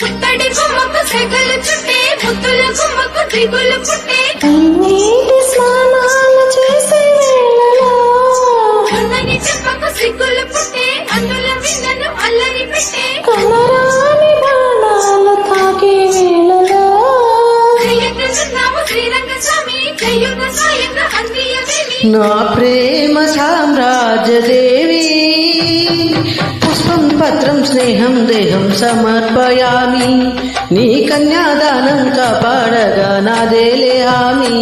పుట్టడి బొమ్మకు సెగలు చుట్టే ముద్దుల బొమ్మకు దిగులు పుట్టే స్నానాలు చేసే వేళలో ఉన్నని చెప్పకు సిగ్గులు పుట్టే అందుల విన్నను అల్లరి పెట్టే కమరాని బాణాలు తాకే వేళలో చెయ్యకున్నాము శ్రీరంగ స్వామి చెయ్యున్న సాయంగా అందియదేవి నా ప్రేమ సామ్రాజ్యదేవి పుష్పం పత్రం స్నేహం దేహం సమర్పయామి నీ కన్యాదానం కాపాడగా నాదేలే హామీ